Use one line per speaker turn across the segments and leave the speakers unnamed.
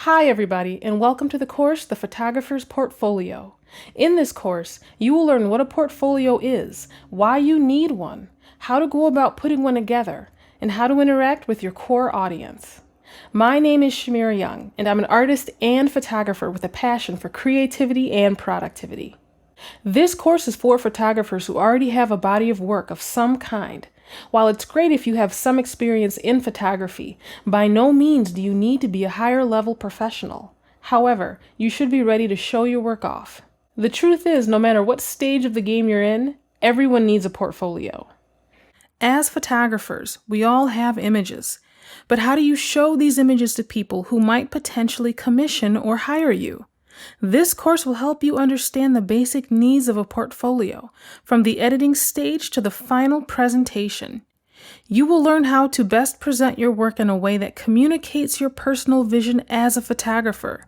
Hi everybody, and welcome to the course, The Photographer's Portfolio. In this course, you will learn what a portfolio is, why you need one, how to go about putting one together, and how to interact with your core audience. My name is Shamira Young, and I'm an artist and photographer with a passion for creativity and productivity. This course is for photographers who already have a body of work of some kind. While it's great if you have some experience in photography, by no means do you need to be a higher level professional. However, you should be ready to show your work off. The truth is, no matter what stage of the game you're in, everyone needs a portfolio. As photographers, we all have images. But how do you show these images to people who might potentially commission or hire you? This course will help you understand the basic needs of a portfolio, from the editing stage to the final presentation. You will learn how to best present your work in a way that communicates your personal vision as a photographer.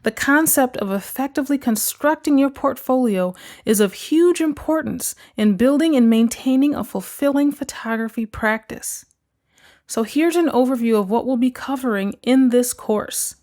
The concept of effectively constructing your portfolio is of huge importance in building and maintaining a fulfilling photography practice. So here's an overview of what we'll be covering in this course.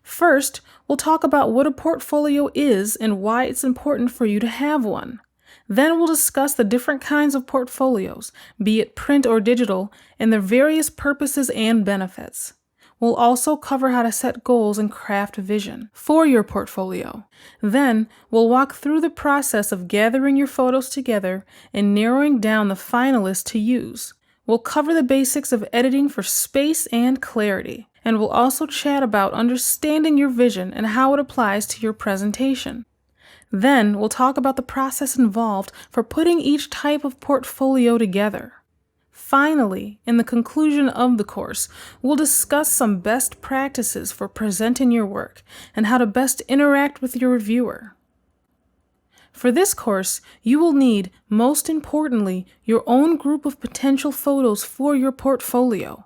First, we'll talk about what a portfolio is and why it's important for you to have one. Then we'll discuss the different kinds of portfolios, be it print or digital, and their various purposes and benefits. We'll also cover how to set goals and craft vision for your portfolio. Then we'll walk through the process of gathering your photos together and narrowing down the finalists to use. We'll cover the basics of editing for space and clarity. And we'll also chat about understanding your vision and how it applies to your presentation. Then we'll talk about the process involved for putting each type of portfolio together. Finally, in the conclusion of the course, we'll discuss some best practices for presenting your work and how to best interact with your reviewer. For this course, you will need, most importantly, your own group of potential photos for your portfolio.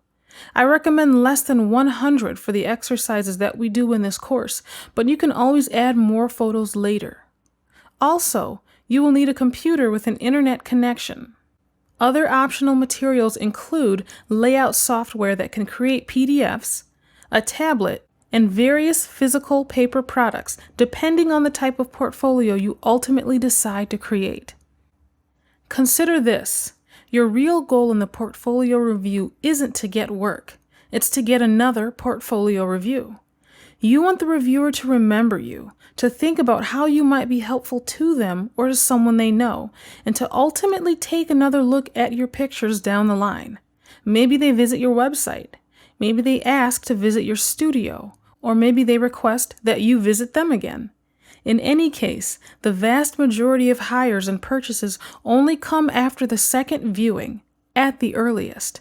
I recommend less than 100 for the exercises that we do in this course, but you can always add more photos later. Also, you will need a computer with an internet connection. Other optional materials include layout software that can create PDFs, a tablet, and various physical paper products, depending on the type of portfolio you ultimately decide to create. Consider this. Your real goal in the portfolio review isn't to get work. It's to get another portfolio review. You want the reviewer to remember you, to think about how you might be helpful to them or to someone they know, and to ultimately take another look at your pictures down the line. Maybe they visit your website. Maybe they ask to visit your studio, or maybe they request that you visit them again. In any case, the vast majority of hires and purchases only come after the second viewing, at the earliest.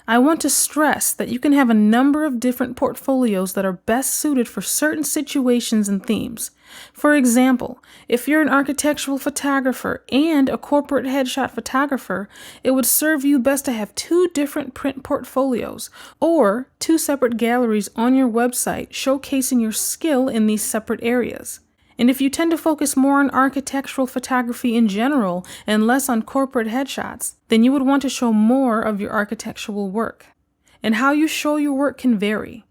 I want to stress that you can have a number of different portfolios that are best suited for certain situations and themes. For example, if you're an architectural photographer and a corporate headshot photographer, it would serve you best to have two different print portfolios or two separate galleries on your website showcasing your skill in these separate areas. And if you tend to focus more on architectural photography in general and less on corporate headshots, then you would want to show more of your architectural work. And how you show your work can vary.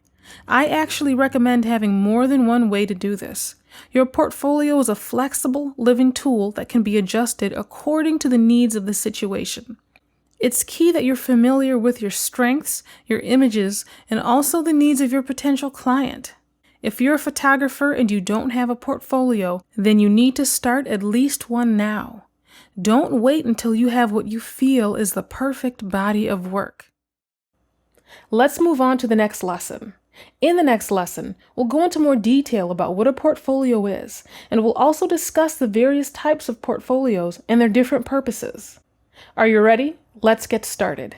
I actually recommend having more than one way to do this. Your portfolio is a flexible, living tool that can be adjusted according to the needs of the situation. It's key that you're familiar with your strengths, your images, and also the needs of your potential client. If you're a photographer and you don't have a portfolio, then you need to start at least one now. Don't wait until you have what you feel is the perfect body of work. Let's move on to the next lesson. In the next lesson, we'll go into more detail about what a portfolio is, and we'll also discuss the various types of portfolios and their different purposes. Are you ready? Let's get started.